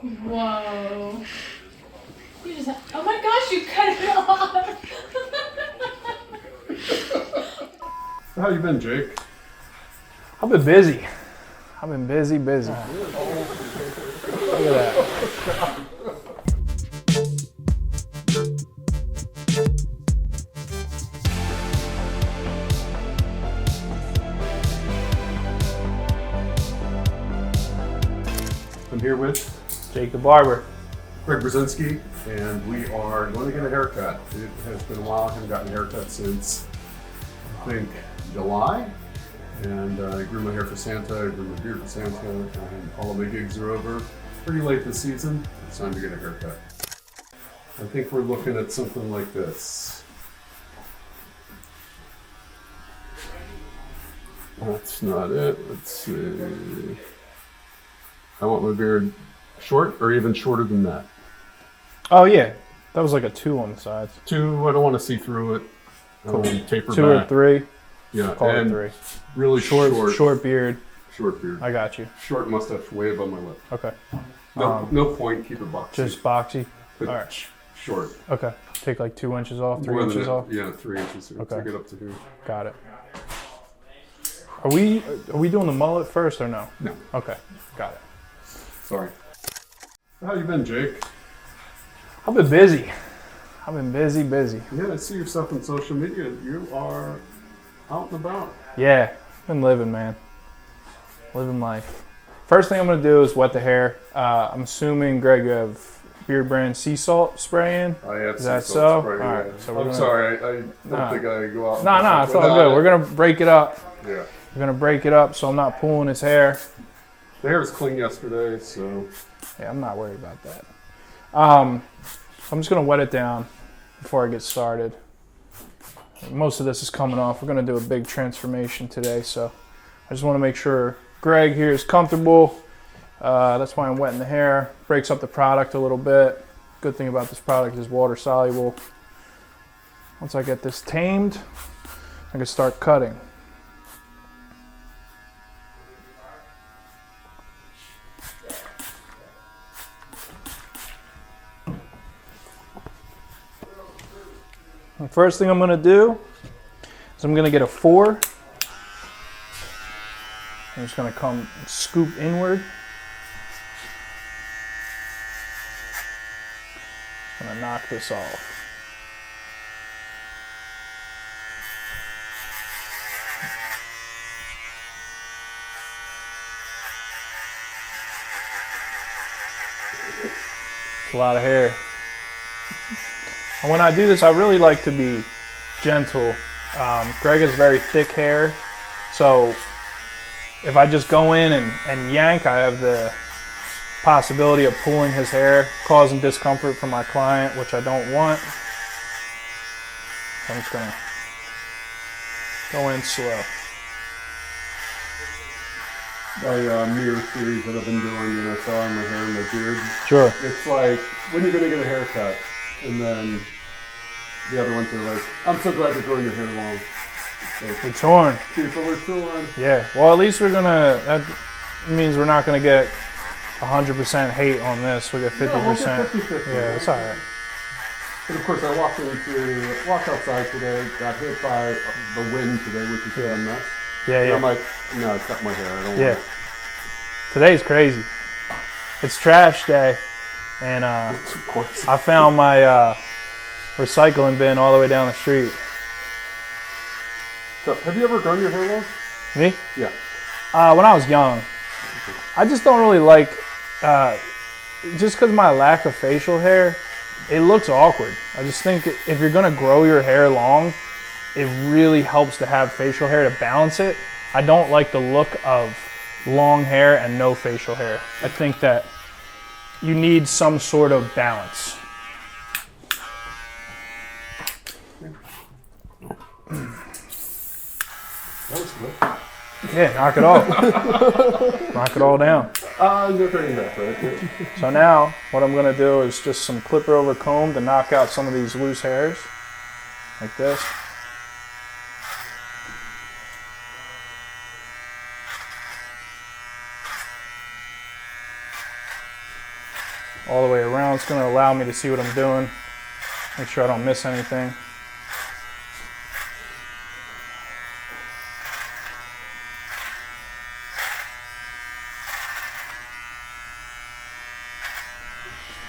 Whoa. You just oh my gosh, you cut it off. How you been, Jake? I've been busy. I've been busy. Look at that. I'm here with Jake the barber. Greg Brzezinski, and we are going to get a haircut. It has been a while. I haven't gotten a haircut since, I think, July. And I grew my hair for Santa, I grew my beard for Santa, and all of my gigs are over. Pretty late this season. It's time to get a haircut. I think we're looking at something like this. That's not it. Let's see. I want my beard short or even shorter than that. Oh yeah, that was like a 2 on the sides. 2, I don't want to see through it. Cool. Taper 2 back. or 3. Yeah, Call and it 3. really short. Short beard. Short beard. I got you. Short mustache way above my lip. Okay. No point, keep it boxy. Just boxy. But all right. Short. Okay. Take like 2 inches off, 3 More than inches that. off. Yeah, 3 inches. Okay. To get up to here. Got it. Are we doing the mullet first or no? No. Okay. Got it. Sorry. How you been, Jake? I've been busy. I've been busy. Yeah, I see yourself on social media. You are out and about. Yeah, been living, man. Living life. First thing I'm gonna do is wet the hair. I'm assuming, Greg, you have Beardbrand sea salt spray in. I have Is that sea so? salt spray, All yeah. right, so we're I'm gonna- sorry, I don't think I go out. No, it's all good. We're gonna break it up. Yeah. We're gonna break it up so I'm not pulling his hair. The hair was clean yesterday, so. Yeah, I'm not worried about that. I'm just gonna wet it down before I get started. Most of this is coming off. We're gonna do a big transformation today, so I just want to make sure Greg here is comfortable. That's why I'm wetting the hair. Breaks up the product a little bit. Good thing about this product is water soluble. Once I get this tamed, I can start cutting. The first thing I'm going to do is I'm going to get a 4. I'm just going to come and scoop inward. Just going to knock this off. It's a lot of hair. And when I do this, I really like to be gentle. Greg has very thick hair, so if I just go in and yank, I have the possibility of pulling his hair, causing discomfort for my client, which I don't want. So I'm just gonna go in slow. My mirror series that I've been doing, I saw in my hair and my beard. Sure. It's like, when you're gonna get a haircut? And then the other ones are like, I'm so glad you're growing your hair long. We're torn. People are torn. Yeah. Well, at least we're gonna. That means we're not gonna get 100% hate on this. We get 50%. No, we'll get 50-50. Yeah, it's all right. And of course, I walked outside today, got hit by the wind today, which is really nuts. Yeah, And yeah. I'm like, no, cut my hair. I don't Yeah. want it. Today's crazy. It's trash day, and Of course. I found my recycling bin all the way down the street. So, have you ever grown your hair long? Me? Yeah. When I was young, I just don't really like, just because of my lack of facial hair, it looks awkward. I just think if you're gonna grow your hair long, it really helps to have facial hair to balance it. I don't like the look of long hair and no facial hair. I think that you need some sort of balance. That was good. Yeah, knock it off. Knock it all down. No turning back, right? So now, what I'm gonna do is just some clipper over comb to knock out some of these loose hairs, like this. all the way around. It's going to allow me to see what I'm doing, make sure I don't miss anything.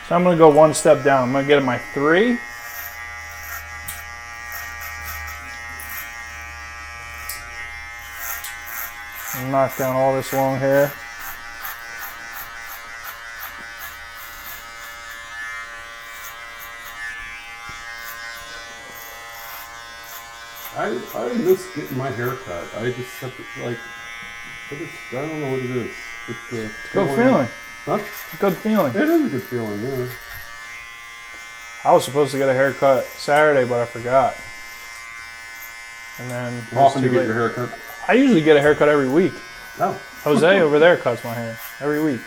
So I'm going to go one step down. I'm going to get my 3. Knock down all this long hair. I miss getting my hair cut. I just have to, like, I don't know what it is. It's Good feeling. Huh? Good feeling. It is a good feeling, yeah. I was supposed to get a haircut Saturday, but I forgot. And then it How was often do too you get late. your hair cut? I usually get a haircut every week. No. Jose over there cuts my hair every week.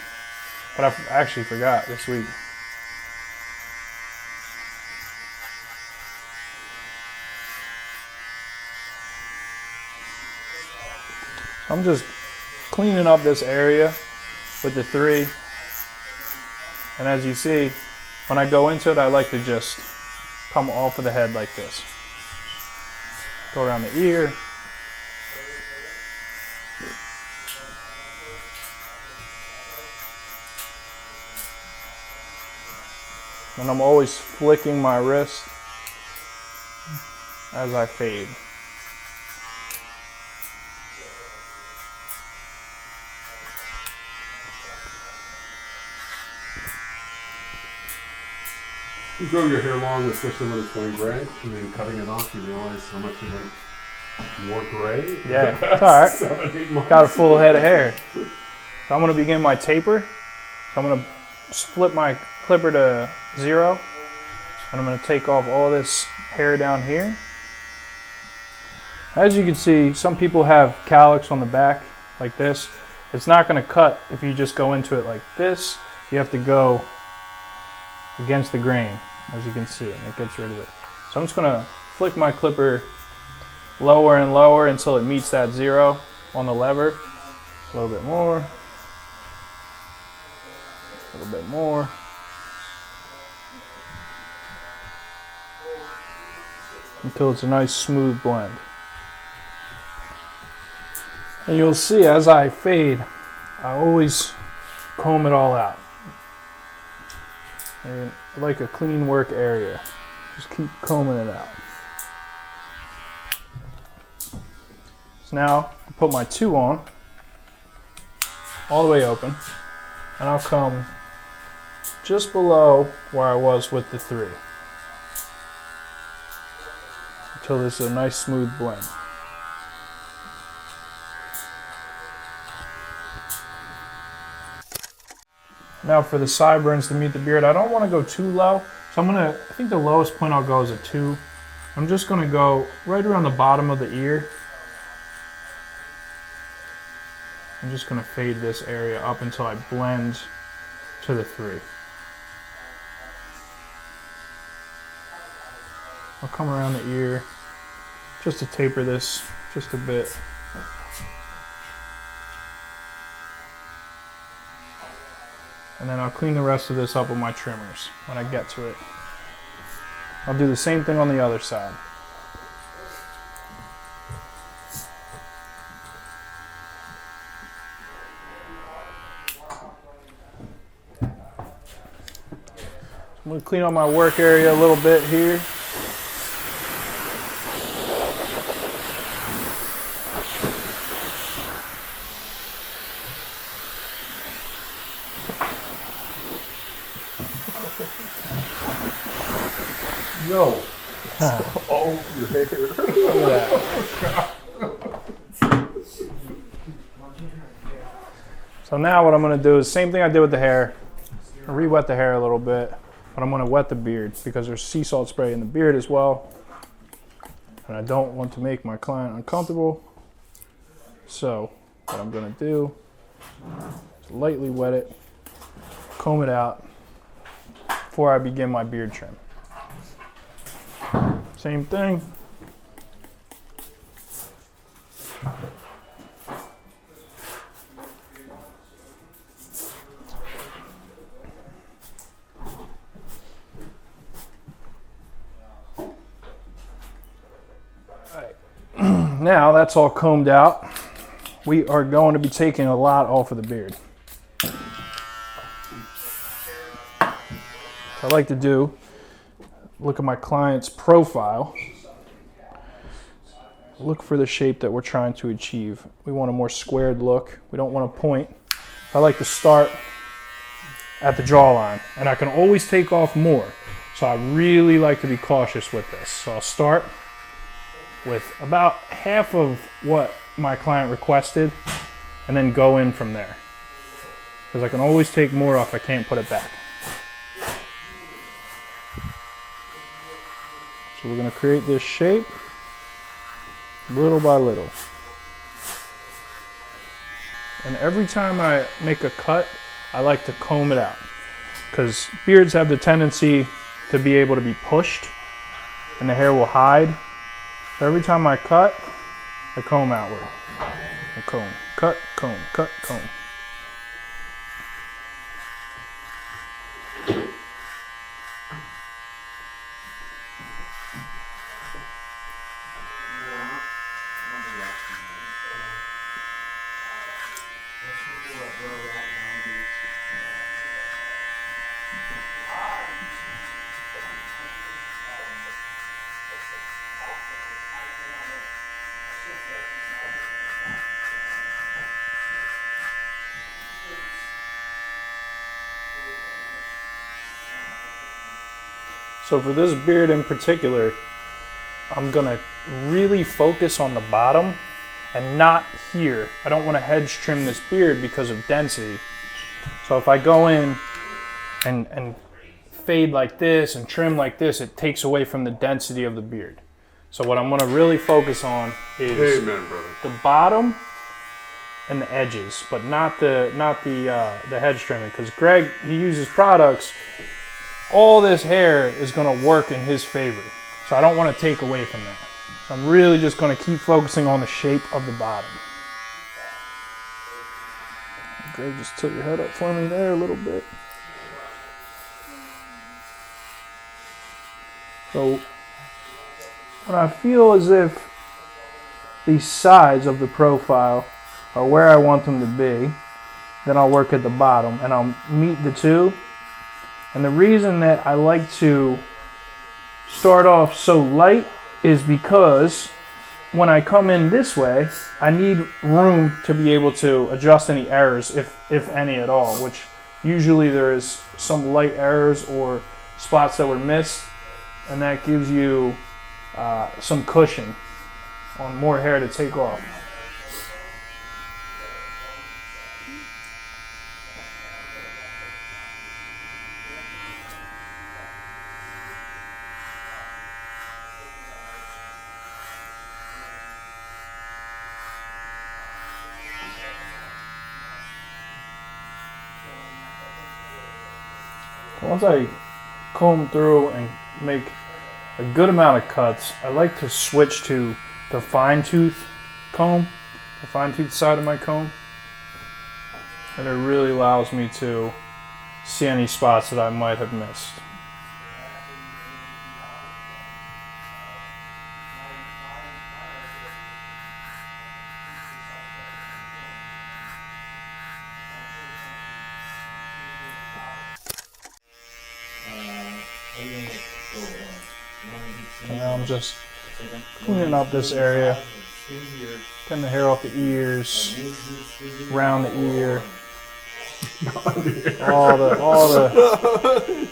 But I actually forgot this week. I'm just cleaning up this area with the 3. And as you see, when I go into it, I like to just come off of the head like this. Go around the ear. And I'm always flicking my wrist as I fade. You grow your hair long, especially when it's going gray, and then cutting it off, you realize how much it went more gray. Yeah, it's all right. 7, 8 months. Got a full head of hair. So I'm going to begin my taper. So I'm going to flip my clipper to 0. And I'm going to take off all this hair down here. As you can see, some people have calyx on the back like this. It's not going to cut if you just go into it like this. You have to go against the grain, as you can see, and it gets rid of it. So I'm just going to flick my clipper lower and lower until it meets that 0 on the lever. A little bit more. A little bit more. Until it's a nice smooth blend. And you'll see as I fade, I always comb it all out. And like a clean work area. Just keep combing it out. So now I put my 2 on, all the way open, and I'll come just below where I was with the 3. Until this is a nice smooth blend. Now for the sideburns to meet the beard, I don't want to go too low. So I think the lowest point I'll go is a 2. I'm just going to go right around the bottom of the ear. I'm just going to fade this area up until I blend to the 3. I'll come around the ear just to taper this just a bit. And then I'll clean the rest of this up with my trimmers when I get to it. I'll do the same thing on the other side. I'm going to clean up my work area a little bit here. No. Oh, your hair. Look at that. So now what I'm going to do is same thing I did with the hair. Re-wet the hair a little bit, but I'm going to wet the beard because there's sea salt spray in the beard as well. And I don't want to make my client uncomfortable. So what I'm going to do is lightly wet it, comb it out before I begin my beard trim. Same thing. Now that's all combed out, we are going to be taking a lot off of the beard. I like to do, look at my client's profile, look for the shape that we're trying to achieve. We want a more squared look. We don't want a point. I like to start at the jawline, and I can always take off more. So I really like to be cautious with this. So I'll start with about half of what my client requested and then go in from there. Because I can always take more off, I can't put it back. So we're going to create this shape little by little. And every time I make a cut, I like to comb it out. Because beards have the tendency to be able to be pushed and the hair will hide. So every time I cut, I comb outward. I comb, cut, comb, cut, comb. So for this beard in particular, I'm gonna really focus on the bottom and not here. I don't want to hedge trim this beard because of density. So if I go in and fade like this and trim like this, it takes away from the density of the beard. So what I'm gonna really focus on is the bottom and the edges, but not the hedge trimming. Because Greg, he uses products. All this hair is going to work in his favor. So I don't want to take away from that. So I'm really just going to keep focusing on the shape of the bottom. Greg, just tilt your head up for me there a little bit. So when I feel as if the sides of the profile are where I want them to be, then I'll work at the bottom and I'll meet the two. And the reason that I like to start off so light is because when I come in this way, I need room to be able to adjust any errors, if any at all, which usually there is some light errors or spots that were missed, and that gives you some cushion on more hair to take off. Once I comb through and make a good amount of cuts, I like to switch to the fine tooth comb, the fine tooth side of my comb. And it really allows me to see any spots that I might have missed. And now I'm just cleaning up this area, getting the hair off the ears, around the ear,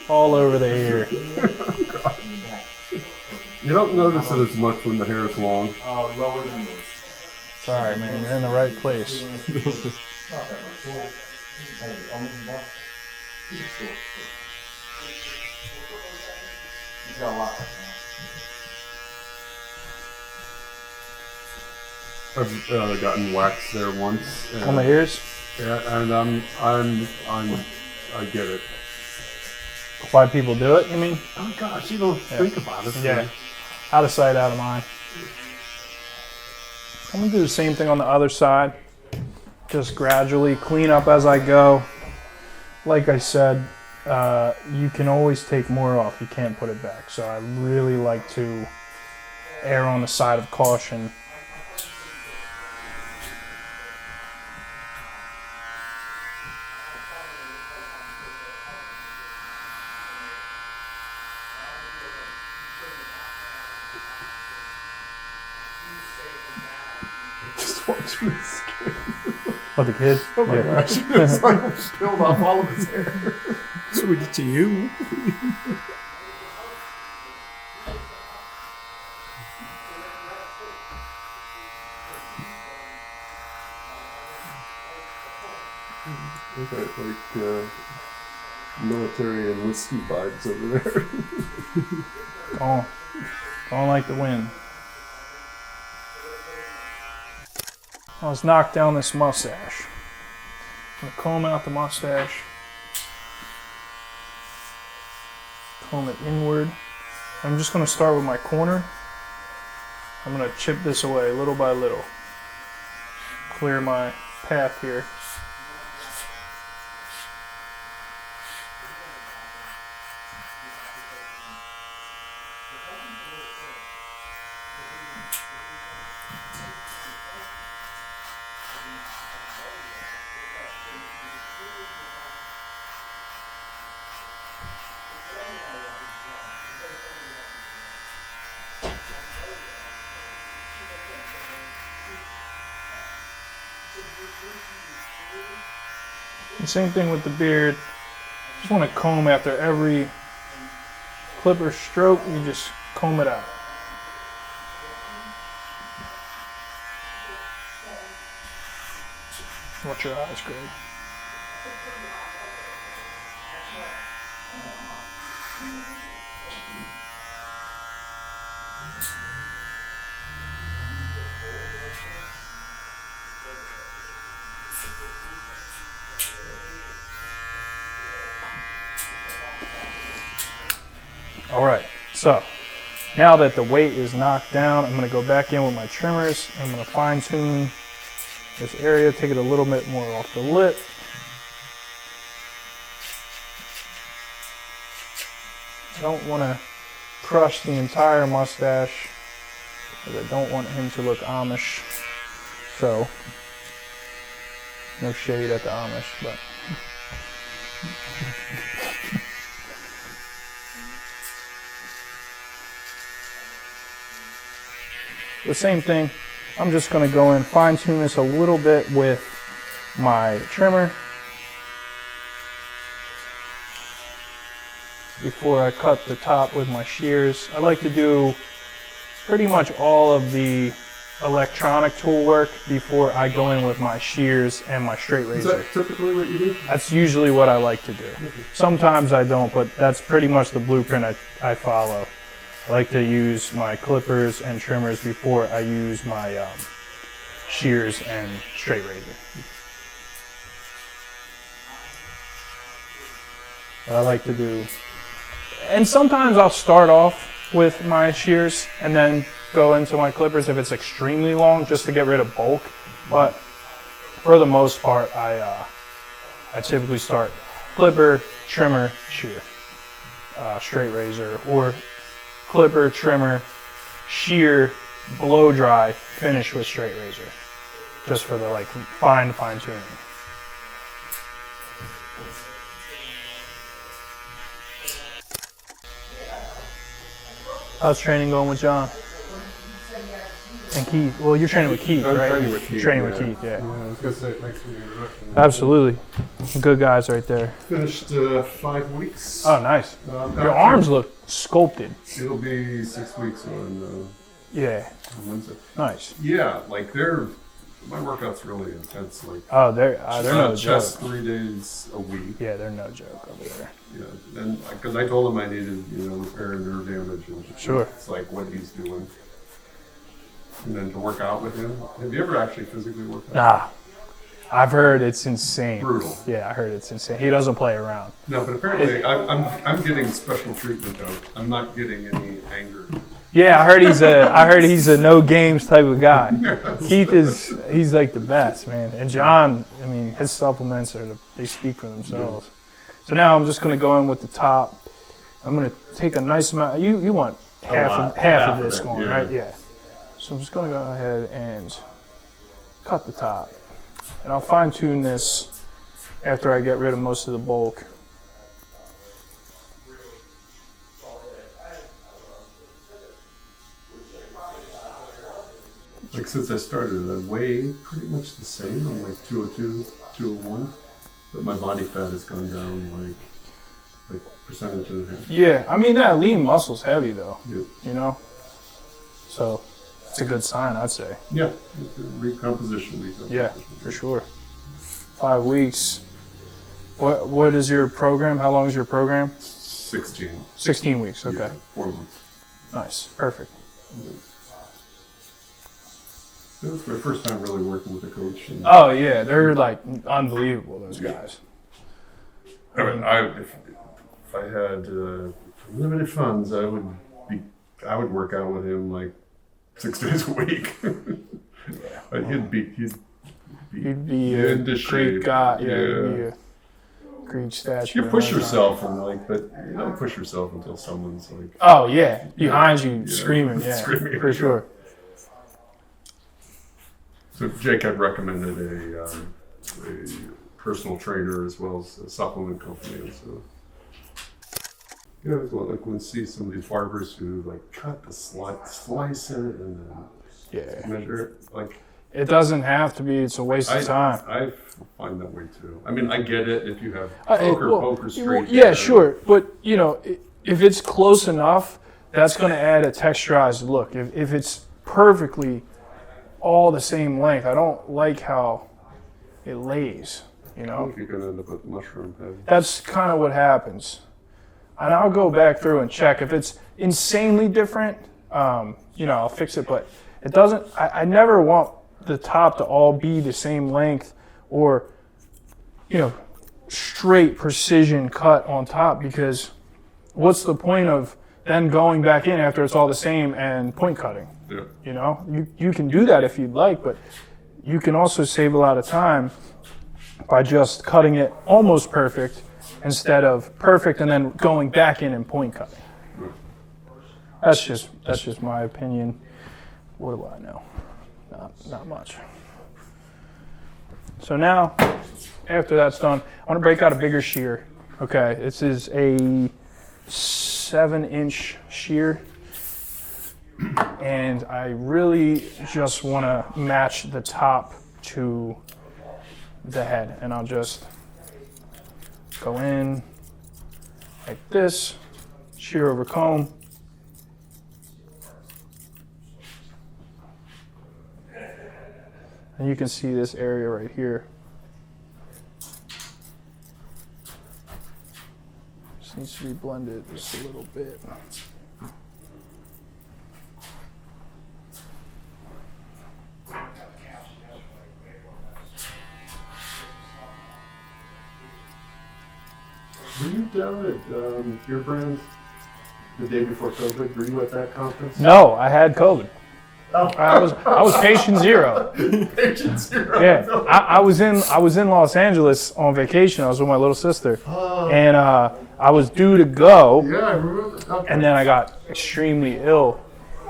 all over the ear. You don't notice it as much when the hair is long. Sorry, man, you're in the right place. I've gotten wax there once. On the ears? Yeah, and I get it. Why people do it, you mean? Oh gosh, you don't think about it. Yeah. Out of sight, out of mind. I'm gonna do the same thing on the other side. Just gradually clean up as I go. Like I said, you can always take more off. You can't put it back. So I really like to err on the side of caution watching this kid. What, the kid? Oh my gosh. It's like peeled off all of his hair. So we did to you. We've got like military and whiskey vibes over there. Going like the wind. Let's knock down this mustache. I'm gonna comb out the mustache. Comb it inward. I'm just gonna start with my corner. I'm gonna chip this away little by little. Clear my path here. And same thing with the beard. Just want to comb after every clip or stroke. You just comb it out. Watch your eyes, Greg. All right, so now that the weight is knocked down, I'm going to go back in with my trimmers. I'm going to fine tune this area, take it a little bit more off the lip. I don't want to crush the entire mustache because I don't want him to look Amish. So, no shade at the Amish, but. The same thing, I'm just going to go in, fine tune this a little bit with my trimmer before I cut the top with my shears. I like to do pretty much all of the electronic tool work before I go in with my shears and my straight razor. Is that typically what you do? That's usually what I like to do. Sometimes I don't, but that's pretty much the blueprint I follow. I like to use my clippers and trimmers before I use my shears and straight razor. What I like to do, and sometimes I'll start off with my shears and then go into my clippers if it's extremely long, just to get rid of bulk. But for the most part, I typically start clipper, trimmer, shear, straight razor, or clipper, trimmer, shear, blow dry, finish with straight razor, just for the like fine tuning. How's training going with John? And Keith. Well, you're training with Keith, right? Training with Keith. Training with Keith, yeah. I was going to say, thanks for the introduction. Absolutely. Good guys right there. Finished 5 weeks. Oh, nice. Your arms look sculpted. It'll be 6 weeks on Wednesday. Nice. Yeah, like my workout's really intense. Like They're no chest joke. 3 days a week. Yeah, they're no joke over there. Yeah, and because I told him I needed, repair nerve damage, and Sure. it's like what he's doing. And then to work out with him. Have you ever actually physically worked out? Nah, I've heard it's insane. Brutal. Yeah, I heard it's insane. He doesn't play around. No, but apparently I'm getting special treatment though. I'm not getting any anger. Yeah, I heard he's a no games type of guy. Keith he's like the best, man. And John, I mean, his supplements they speak for themselves. So now I'm just gonna go in with the top. I'm gonna take a nice amount. You want half of this going, right? Yeah. So I'm just gonna go ahead and cut the top. And I'll fine tune this after I get rid of most of the bulk. Like since I started, I weigh pretty much the same. I'm like 202, 201, but my body fat has gone down like percentage and a half. Yeah, I mean that lean muscle's heavy though. Yeah. You know, so it's a good sign, I'd say. Yeah, recomposition. Yeah, for sure. 5 weeks. What is your program? How long is your program? 16. 16 weeks. Okay. Yeah, 4 months. Nice. Perfect. It was my first time really working with a coach. And Oh yeah, they're like unbelievable. Those guys. I mean, if I had limited funds, I would work out with him like 6 days a week. But he'd be a into Greek shape. guy. Yeah. He'd be a Greek statue. You push yourself and but you don't push yourself until someone's like. Oh yeah, behind you screaming. Yeah, screaming. for sure. So Jake had recommended a personal trainer as well as a supplement company, and so it's like when you see some of these barbers who like cut the slice it and then measure it, like it doesn't have to be. It's a waste of time. I find that way too. I mean, I get it if you have poker street. Well, yeah, sure, but you know, if it's close enough, that's going to add a texturized look. If it's perfectly all the same length, I don't like how it lays. You I know, think you're gonna end up with mushroom head. that's kind of what happens. And I'll go back through and check if it's insanely different. You know, I'll fix it, but it doesn't. I never want the top to all be the same length or, you know, straight precision cut on top, because what's the point of then going back in after it's all the same and point cutting? Yeah. You know, you can do that if you'd like, but you can also save a lot of time by just cutting it almost perfect instead of perfect and then going back in and point cutting. That's just my opinion. What do I know? Not much. So now, after that's done, I want to break out a bigger shear. Okay, this is a 7-inch shear, and I really just want to match the top to the head, and I'll just go in like this, shear over comb. And you can see this area right here. Just needs to be blended just a little bit. Were you down at Beardbrand the day before COVID? Were you at that conference? No, I had COVID. Oh. I was patient zero. Patient zero. Yeah, I was in Los Angeles on vacation. I was with my little sister, and I was due to go. Yeah, I remember. Okay. And then I got extremely ill,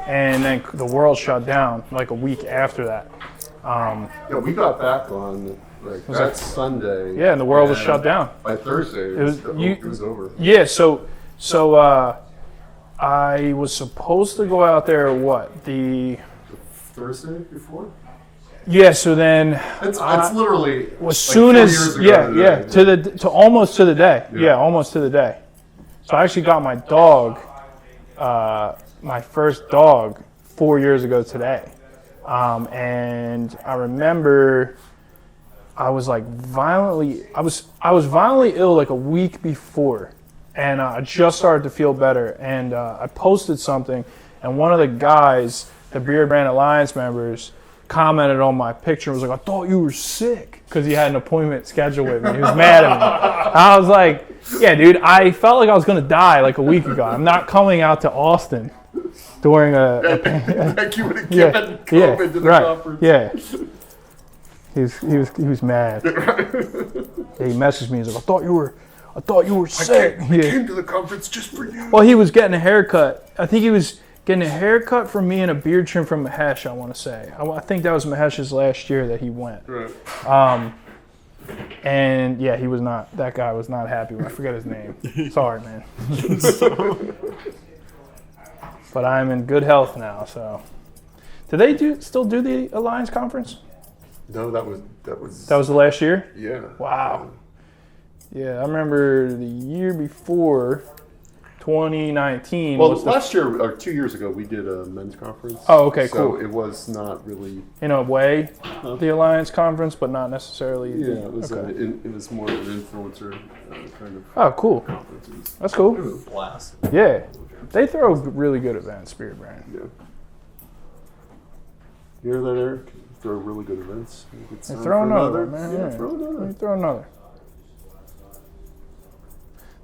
and then the world shut down like a week after that. Yeah, we got back on that Sunday. Yeah, and the world was shut down. By Thursday, it was over. Yeah, so I was supposed to go out there. What the Thursday before? Yeah, so then it's literally as soon as to almost to the day. Yeah, almost to the day. So I actually got my dog, my first dog, 4 years ago today, and I remember I was like violently ill like a week before, and I just started to feel better, and I posted something, and one of the guys, the Beardbrand Alliance members, commented on my picture and was like, I thought you were sick, because he had an appointment scheduled with me. He was mad at me. I was like, yeah, dude, I felt like I was going to die like a week ago. I'm not coming out to Austin during like you would have given COVID to the conference. Yeah. He was mad. Yeah, he messaged me. He's like, I thought you were sick. I came to the conference just for you. Well, he was getting a haircut. I think he was getting a haircut from me and a beard trim from Mahesh, I want to say. I think that was Mahesh's last year that he went. Right. And yeah, that guy was not happy. I forget his name. Sorry, man. But I'm in good health now, so Do they still do the Alliance Conference? No, that was That was the last year? yeah. Wow. Yeah, I remember the year before, 2019. Well, was the last year or 2 years ago, we did a men's conference. Oh, okay, so cool. it was not really. In a way, the Alliance Conference, but not necessarily. Yeah, it was. Okay. It was more of an influencer kind of Oh, cool. conference. It was, That's cool. it was a blast. Yeah, they throw really good events, Beardbrand. Yeah. You hear that, Eric? Throw really good events. It's Hey, time throw for another, man. Yeah, Yeah. throw another. Let me throw another.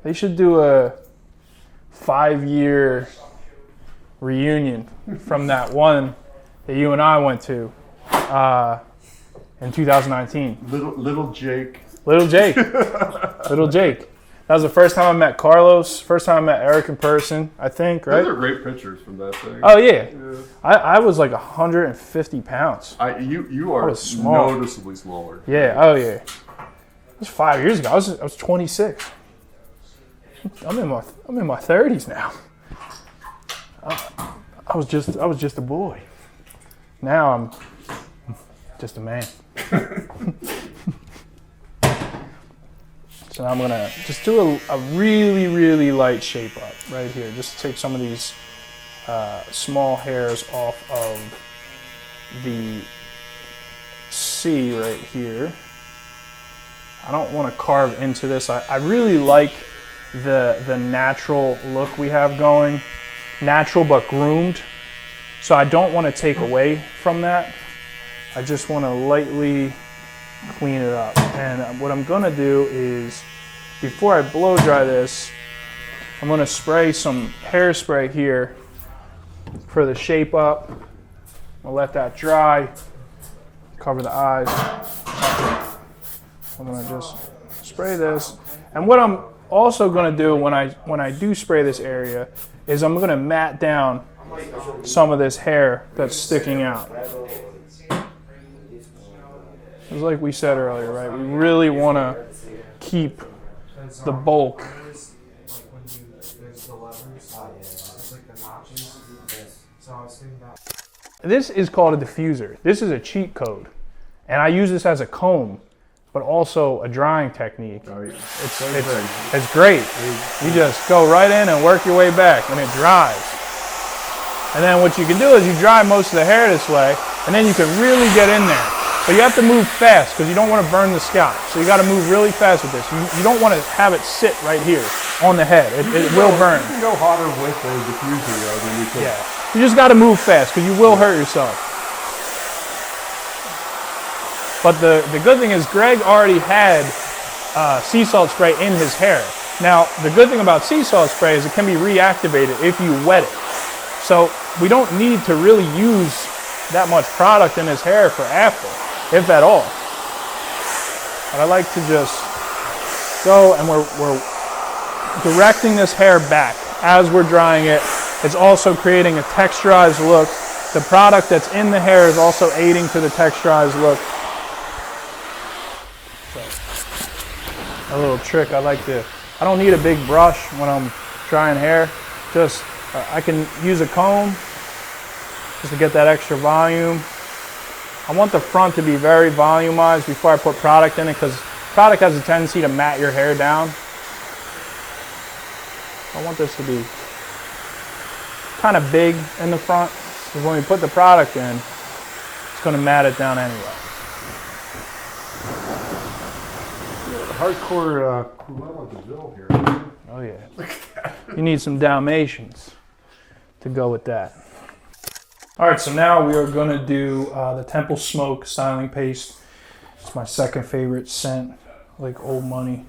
They should do a 5-year reunion from that one that you and I went to in 2019. Little Jake. Little Jake. Little Jake. That was the first time I met Carlos, first time I met Eric in person, I think, right? Those are great pictures from that thing. Oh, yeah. Yeah. I was like 150 pounds. You I are was small. noticeably smaller. Yeah, oh, yeah. It was 5 years ago. I was 26. I'm in my 30s now. I was just a boy. Now I'm just a man. So now I'm gonna just do a really, really light shape up right here. Just take some of these small hairs off of the C right here. I don't want to carve into this. I really like the natural look we have going. Natural but groomed. So I don't want to take away from that. I just want to lightly clean it up. And what I'm going to do is, before I blow dry this, I'm going to spray some hairspray here for the shape up. I'll let that dry. Cover the eyes. I'm going to just spray this. And what I'm also going to do when I do spray this area is I'm going to mat down some of this hair that's sticking out. It's like we said earlier, right? We really want to keep the bulk. This is called a diffuser. This is a cheat code. And I use this as a comb, but also a drying technique. It's great. You just go right in and work your way back, and it dries. And then what you can do is you dry most of the hair this way, and then you can really get in there. But you have to move fast because you don't want to burn the scalp. So you got to move really fast with this. You don't want to have it sit right here on the head. It will burn. You can go hotter with the diffuser though than you could. Yeah. You just got to move fast because you will hurt yourself. But the good thing is Greg already had sea salt spray in his hair. Now, the good thing about sea salt spray is it can be reactivated if you wet it. So we don't need to really use that much product in his hair for after, if at all. But I like to just go, and we're directing this hair back as we're drying it. It's also creating a texturized look. The product that's in the hair is also aiding to the texturized look. So, a little trick I like to, I don't need a big brush when I'm drying hair. Just, I can use a comb just to get that extra volume. I want the front to be very volumized before I put product in it because product has a tendency to mat your hair down. I want this to be kind of big in the front because when we put the product in, it's going to mat it down anyway. Hardcore Cruella de Vil here. Oh yeah. You need some Dalmatians to go with that. All right, so now we are going to do the Temple Smoke styling paste. It's my second favorite scent, like Old Money.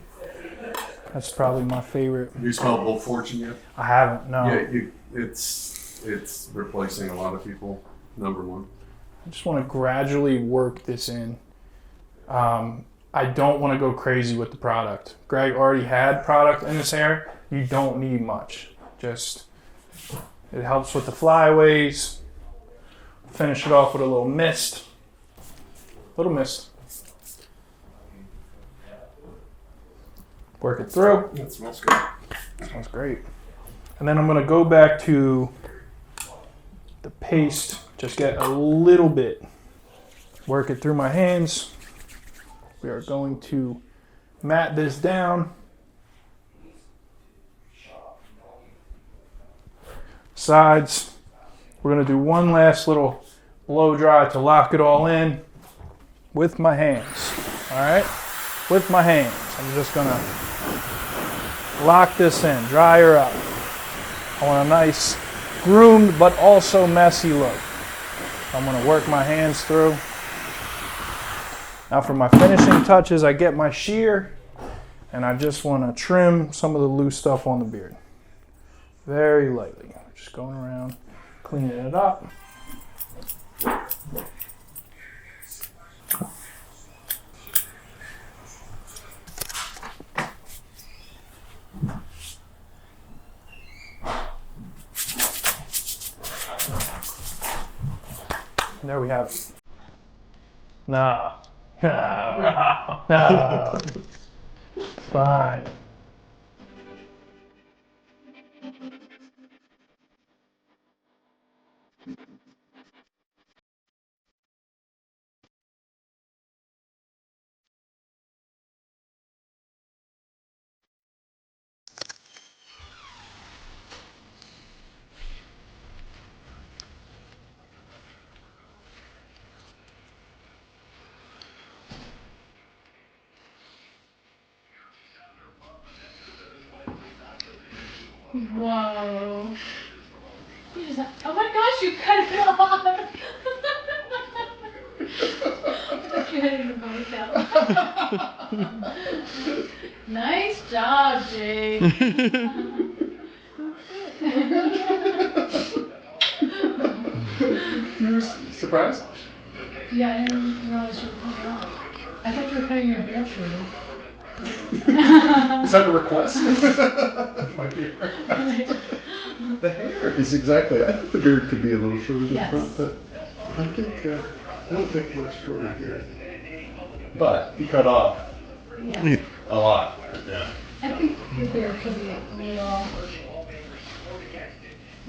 That's probably my favorite. You smelled Old Fortune yet? I haven't, no. Yeah, it's replacing a lot of people. Number one. I just want to gradually work this in. I don't want to go crazy with the product. Greg already had product in his hair. You don't need much. Just, it helps with the flyaways. Finish it off with a little mist. Little mist. Work it through. It smells good. Smells great. And then I'm going to go back to the paste, just get a little bit. Work it through my hands. We are going to mat this down. Sides. We're going to do one last little blow dry to lock it all in with my hands. All right? With my hands. I'm just going to lock this in, dry her up. I want a nice groomed but also messy look. I'm going to work my hands through. Now for my finishing touches, I get my shear and I just want to trim some of the loose stuff on the beard. Very lightly. Just going around, cleaning it up. There we have it. No. No. Fine. Whoa. You just, oh my gosh, you cut it off. I thought you had it in the ponytail. Nice job, Jake. Surprised? Yeah, I didn't realize you were cutting it off. I thought you were cutting your hair short. Is that a request? My beard. The hair is exactly. I think the beard could be a little shorter in Yes. front, but I don't think much shorter here. But he cut off Yeah. a lot. Yeah. I think your beard could be a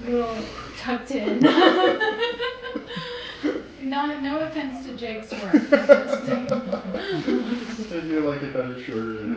little tucked in. No offense to Jake's work. I do like it better shorter.